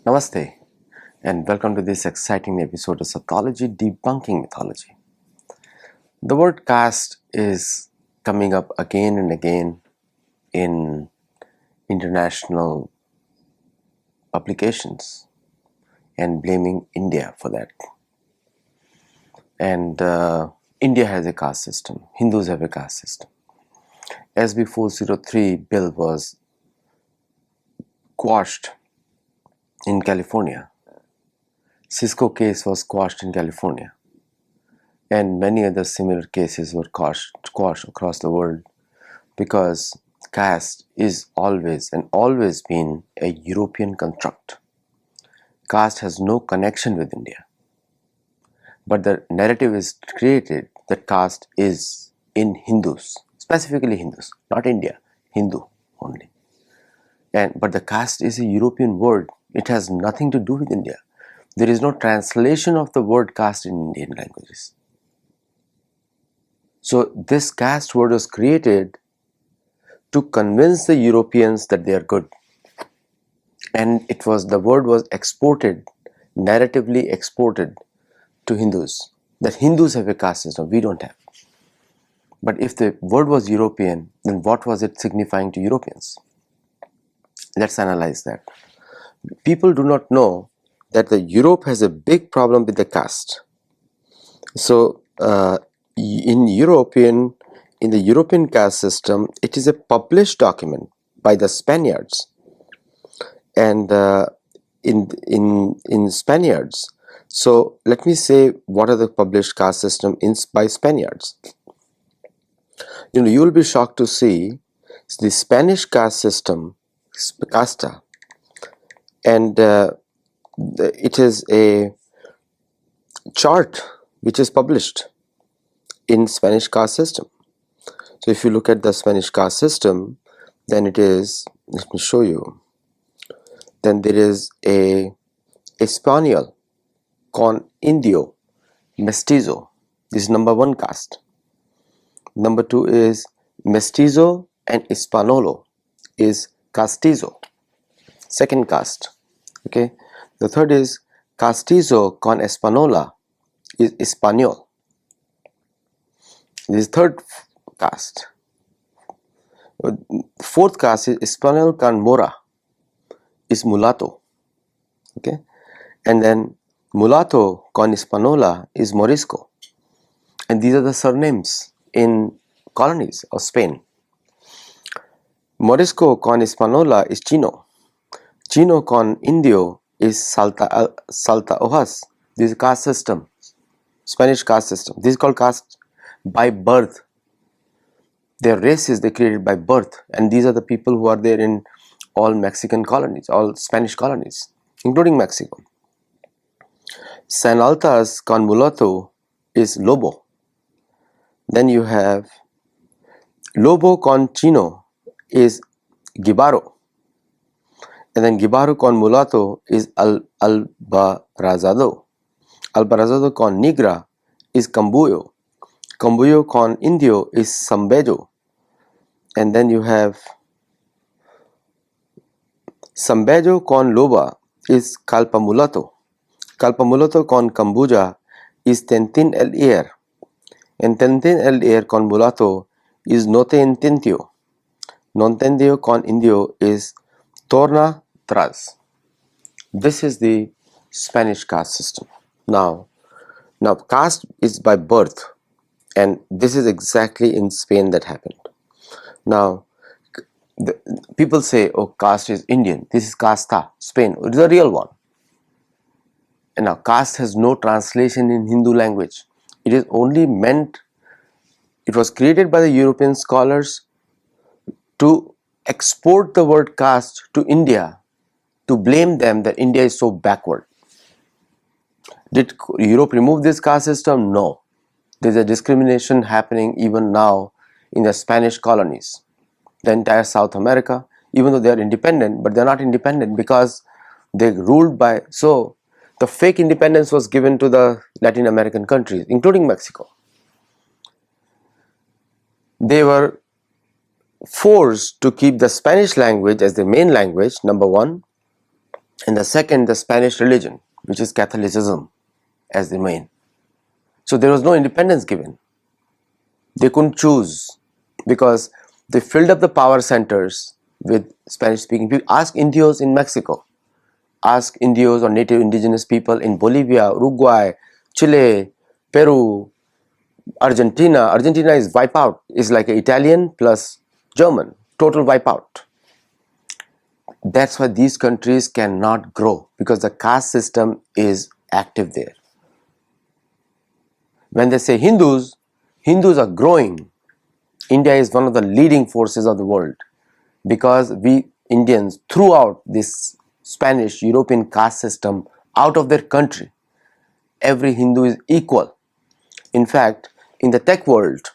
Namaste and welcome to this exciting episode of Sattology Debunking Mythology. The word caste is coming up again and again in international publications and blaming India for that. And India has a caste system, Hindus have a caste system. SB 403 bill was quashed in California. Cisco case was quashed in California, and many other similar cases were quashed across the world because caste is always been a European construct. Caste has no connection with India, but the narrative is created that caste is in Hindus, specifically Hindus, not India, Hindu only. But the caste is a European word. It has nothing to do with India. There is no translation of the word caste in Indian languages. So this caste word was created to convince the Europeans that they are good. And the word was exported, narratively exported to Hindus, that Hindus have a caste system, we don't have. But if the word was European, then what was it signifying to Europeans? Let's analyze that. People do not know that Europe has a big problem with the caste. So in the European caste system, it is a published document by the Spaniards, and in Spaniards. So let me say what are the published caste system by Spaniards. You will be shocked to see the Spanish caste system, casta, and it is a chart which is published in Spanish caste system. So if you look at the Spanish caste system, then it is, let me show you, then there is a Español con Indio, Mestizo. This is number one caste. Number two is Mestizo and Hispanolo is Castizo, second caste. Okay. The third is Castizo con Espanola is Español. This is third caste. Fourth caste is Español con Mora is mulatto. Okay. And then mulatto con Hispanola is Morisco. And these are the surnames in colonies of Spain. Morisco con Hispanola is Chino. Chino con Indio is Salta Hojas. This is caste system, Spanish caste system. This is called caste by birth. Their races they created by birth, and these are the people who are there in all Mexican colonies, all Spanish colonies, including Mexico. San Altas con Mulatto is Lobo. Then you have Lobo con Chino is Gibaro. And then Gibaro con Mulatto is Albarazado. Albarazado con Negra is Cambuyo. Cambuyo con Indio is Sambejo. And then you have Sambejo con Loba is Calpamulato. Calpamulato con Cambuja is Tentin el Air. And Tentin el Air con Mulato is Note Intentio. Nontendio con Indio is Torna Tras. This is the Spanish caste system. Now caste is by birth, and this is exactly in Spain that happened. Now people say, oh, caste is Indian. This is casta, Spain. It is a real one. And now caste has no translation in Hindu language. It is only meant, it was created by the European scholars to export the word caste to India, to blame them that India is so backward. Did Europe remove this caste system? No. There is a discrimination happening even now in the Spanish colonies. The entire South America, even though they are independent, but they are not independent because they ruled by, so the fake independence was given to the Latin American countries, including Mexico. They were forced to keep the Spanish language as their main language, number one, and the second the Spanish religion, which is Catholicism, as the main. So there was no independence given. They couldn't choose because they filled up the power centers with Spanish speaking people. Ask Indios in Mexico, ask Indios or native indigenous people in Bolivia, Uruguay, Chile, Peru, Argentina. Argentina is wipeout, is like Italian plus German, total wipeout. That's why these countries cannot grow, because the caste system is active there. When they say Hindus, Hindus are growing. India is one of the leading forces of the world because we Indians threw out this Spanish European caste system out of their country. Every Hindu is equal. In fact, in the tech world,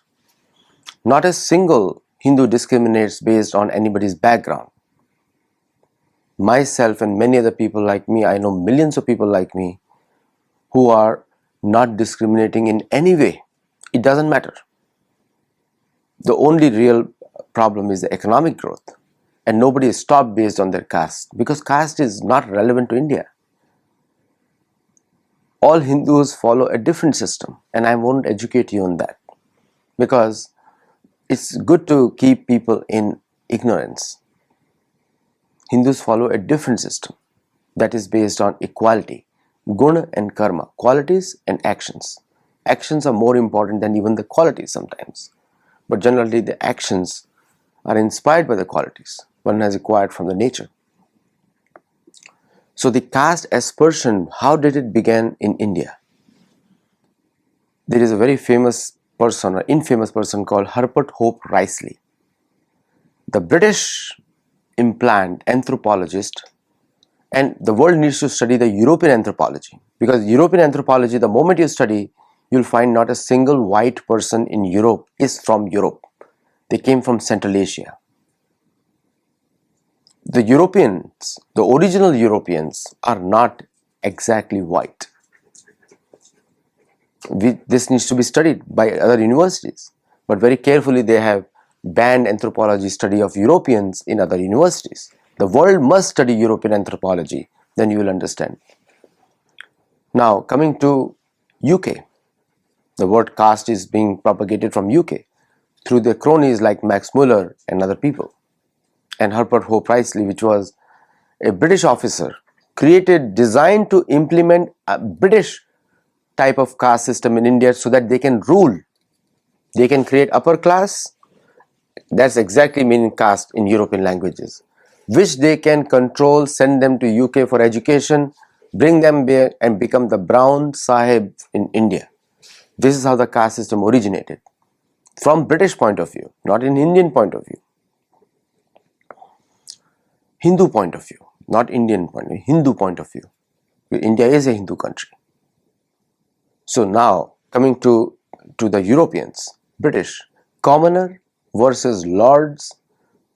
not a single Hindu discriminates based on anybody's background. Myself and many other people like me, I know millions of people like me who are not discriminating in any way. It doesn't matter. The only real problem is the economic growth, and nobody is stopped based on their caste because caste is not relevant to India. All Hindus follow a different system, and I won't educate you on that because it's good to keep people in ignorance. Hindus follow a different system that is based on equality, guna and karma, qualities and actions. Actions are more important than even the qualities sometimes, but generally the actions are inspired by the qualities one has acquired from the nature. So the caste aspersion, how did it begin in India? There is a very famous person or infamous person called Herbert Hope Risley. The British implant anthropologist, and the world needs to study the European anthropology, because European anthropology, the moment you study, you'll find not a single white person in Europe is from Europe. They came from Central Asia. The Europeans, the original Europeans, are not exactly white. This needs to be studied by other universities, but very carefully they have banned anthropology study of Europeans in other universities. The world must study European anthropology, then you will understand. Now coming to UK, the word caste is being propagated from UK through their cronies like Max Muller and other people. And Herbert Hope Risley, which was a British officer, designed to implement a British type of caste system in India so that they can rule. They can create upper class, that's exactly meaning caste in European languages, which they can control, send them to UK for education, bring them there and become the brown sahib in India. This is how the caste system originated, from British point of view, not in Indian point of view. Hindu point of view, not Indian point of view, Hindu point of view. India is a Hindu country. So now coming to the Europeans, British, commoner versus lords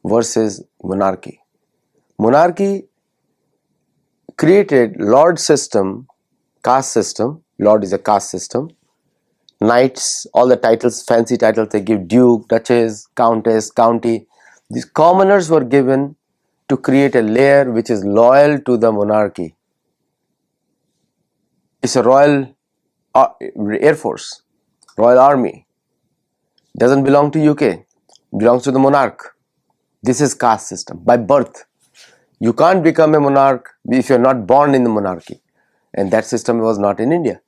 versus monarchy. Monarchy created lord system, caste system. Lord is a caste system. Knights, all the titles, fancy titles they give, duke, duchess, countess, county. These commoners were given to create a layer which is loyal to the monarchy. It's a royal air force, royal army. Doesn't belong to UK, belongs to the monarch. This is caste system by birth. You can't become a monarch if you're not born in the monarchy, and that system was not in India.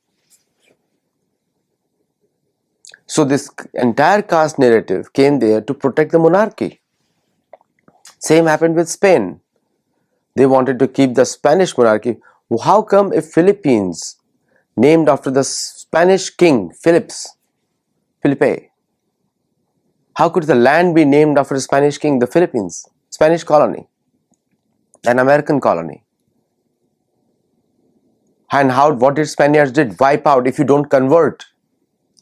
So this entire caste narrative came there to protect the monarchy. Same happened with Spain. They wanted to keep the Spanish monarchy. How come a Philippines, named after the Spanish king Felipe? How could the land be named after the Spanish king, the Philippines, Spanish colony, an American colony? And what did Spaniards did? Wipe out. If you don't convert,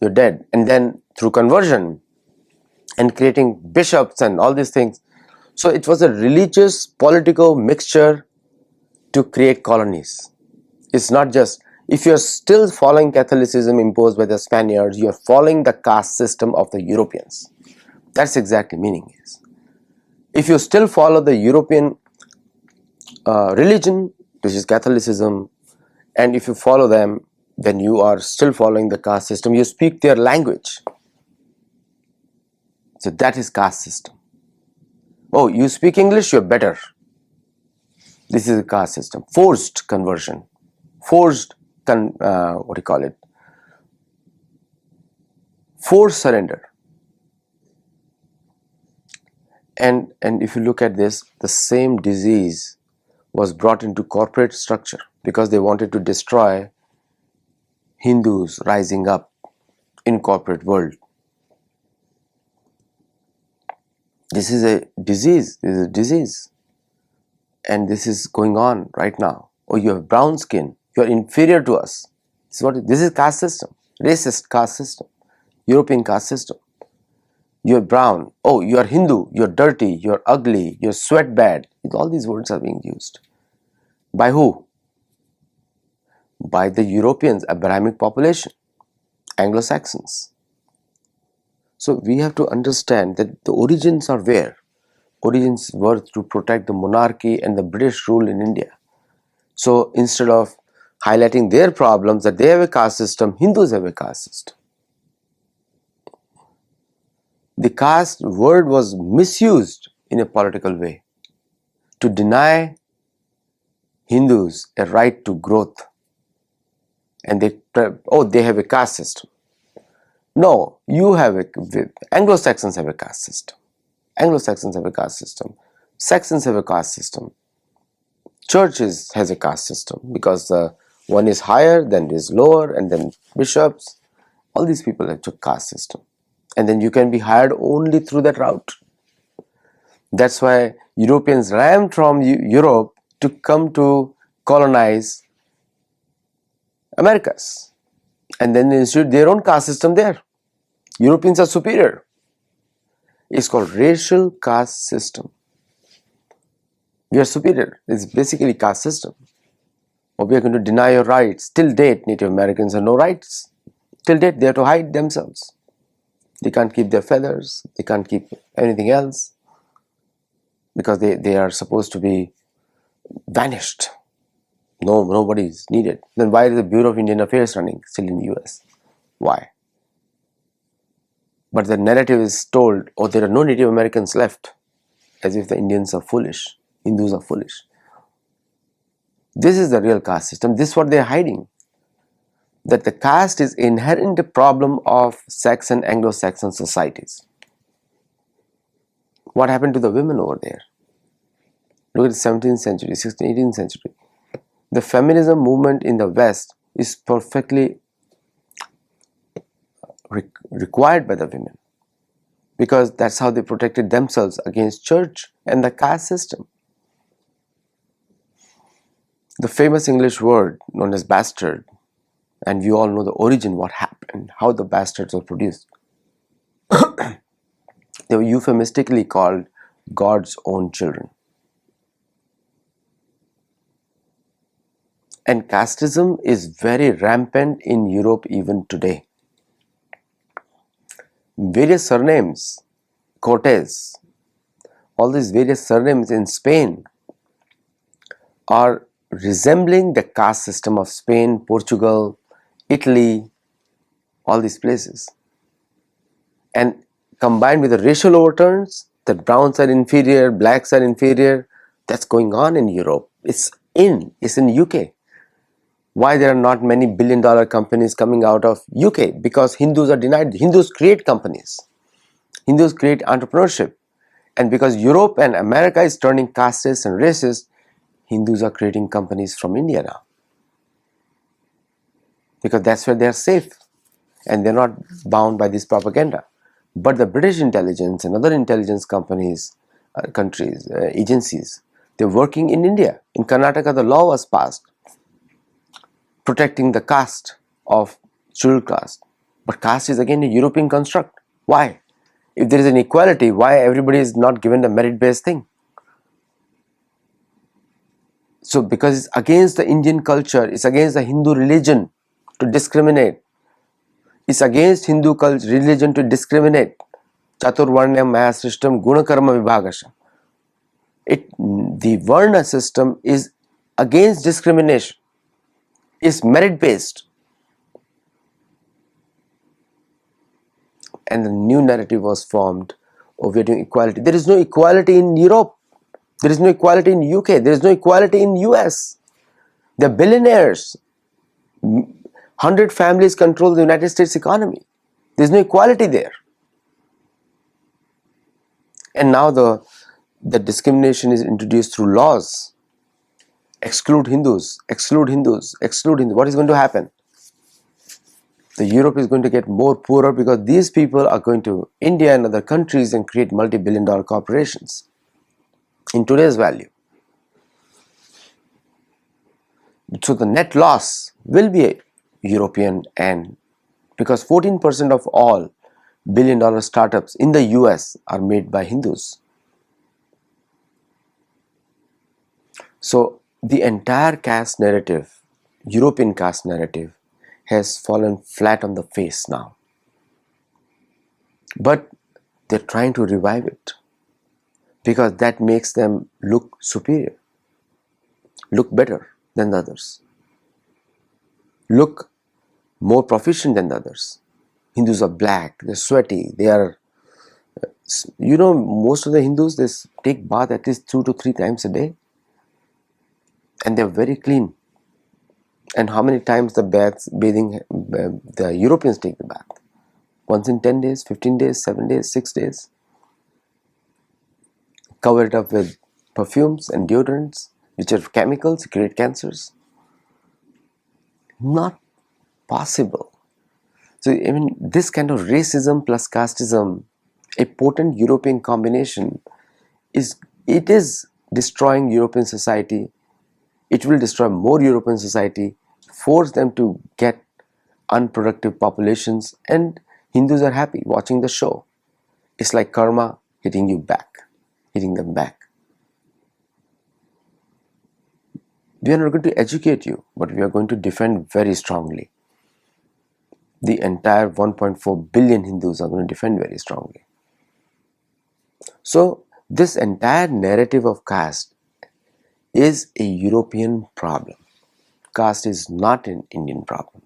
you're dead. And then through conversion and creating bishops and all these things. So it was a religious, political mixture to create colonies. It's not just, if you're still following Catholicism imposed by the Spaniards, you're following the caste system of the Europeans. That's exactly meaning is. If you still follow the European religion, which is Catholicism, and if you follow them, then you are still following the caste system. You speak their language. So that is caste system. Oh, you speak English, you're better. This is a caste system. Forced conversion. Forced, what do you call it? Forced surrender. And if you look at this, the same disease was brought into corporate structure because they wanted to destroy Hindus rising up in corporate world. This is a disease. This is a disease. And this is going on right now. Oh, you have brown skin. You are inferior to us. This is caste system. Racist caste system. European caste system. You're brown. Oh, you're Hindu. You're dirty. You're ugly. You're sweat bad. All these words are being used. By who? By the Europeans, Abrahamic population, Anglo-Saxons. So we have to understand that the origins are where? Origins were to protect the monarchy and the British rule in India. So instead of highlighting their problems that they have a caste system, Hindus have a caste system. The caste word was misused in a political way to deny Hindus a right to growth. And they have a caste system. No, Anglo-Saxons have a caste system. Anglo-Saxons have a caste system. Saxons have a caste system. Church has a caste system because one is higher, then is lower, and then bishops. All these people have a caste system. And then you can be hired only through that route. That's why Europeans ran from Europe to come to colonize Americas. And then they institute their own caste system there. Europeans are superior. It's called racial caste system. We are superior. It's basically caste system. Or we are going to deny your rights. Till date, Native Americans have no rights. Till date, they have to hide themselves. They can't keep their feathers. They can't keep anything else. Because they are supposed to be vanished. Nobody is needed. Then why is the Bureau of Indian Affairs running still in the US? Why? But the narrative is told, oh, there are no Native Americans left. As if the Indians are foolish. Hindus are foolish. This is the real caste system. This is what they are hiding. That the caste is inherent a problem of Saxon, Anglo-Saxon societies. What happened to the women over there? Look at the 17th century, 16th, 18th century. The feminism movement in the West is perfectly required by the women because that's how they protected themselves against church and the caste system. The famous English word known as bastard, and we all know the origin, what happened, how the bastards were produced. They were euphemistically called God's own children. And casteism is very rampant in Europe even today. Various surnames, Cortes, all these various surnames in Spain are resembling the caste system of Spain, Portugal, Italy, all these places. And combined with the racial overturns, that browns are inferior, blacks are inferior, that's going on in Europe. It's in UK. Why there are not many billion-dollar companies coming out of UK? Because Hindus are denied. Hindus create companies. Hindus create entrepreneurship. And because Europe and America is turning casteist and racist, Hindus are creating companies from India now. Because that's where they are safe. And they're not bound by this propaganda. But the British intelligence and other intelligence companies, countries, agencies, they're working in India. In Karnataka, the law was passed protecting the caste of scheduled caste. But caste is again a European construct. Why? If there is an equality, why everybody is not given a merit-based thing? So because it's against the Indian culture, it's against the Hindu religion to discriminate. It's against Hindu religion to discriminate. Chaturvarnya Maya system, Gunakarma Vibhagasha. The Varna system is against discrimination, is merit based. And the new narrative was formed of we're doing equality. There is no equality in Europe. There is no equality in UK. There is no equality in US. The billionaires, 100 families control the United States economy. There is no equality there. And now the discrimination is introduced through laws. Exclude Hindus, exclude Hindus, exclude Hindus. What is going to happen? The Europe is going to get more poorer because these people are going to India and other countries and create multi-billion-dollar corporations in today's value. So the net loss will be European, and because 14% of all billion-dollar startups in the US are made by Hindus. So the entire caste narrative, European caste narrative, has fallen flat on the face now. But they're trying to revive it because that makes them look superior, look better than the others, look more proficient than the others. Hindus are black, they're sweaty, they are, most of the Hindus, they take bath at least 2 to 3 times a day, and they're very clean. And how many times the Europeans take the bath? Once in 10 days, 15 days, 7 days, 6 days. Cover it up with perfumes and deodorants, which are chemicals, create cancers. Not possible. So, I mean, this kind of racism plus casteism, a potent European combination, is destroying European society. It will destroy more European society, force them to get unproductive populations, and Hindus are happy watching the show. It's like karma hitting them back. We are not going to educate you, but we are going to defend very strongly. The entire 1.4 billion Hindus are going to defend very strongly. So this entire narrative of caste is a European problem. Caste is not an Indian problem.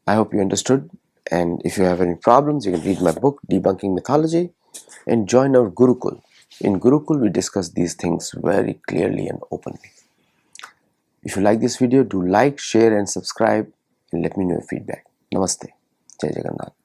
I hope you understood, and if you have any problems, you can read my book, Debunking Mythology, and join our Gurukul. In Gurukul, we discuss these things very clearly and openly. If you like this video, do like, share and subscribe, and let me know your feedback. Namaste. Jai Jagannath.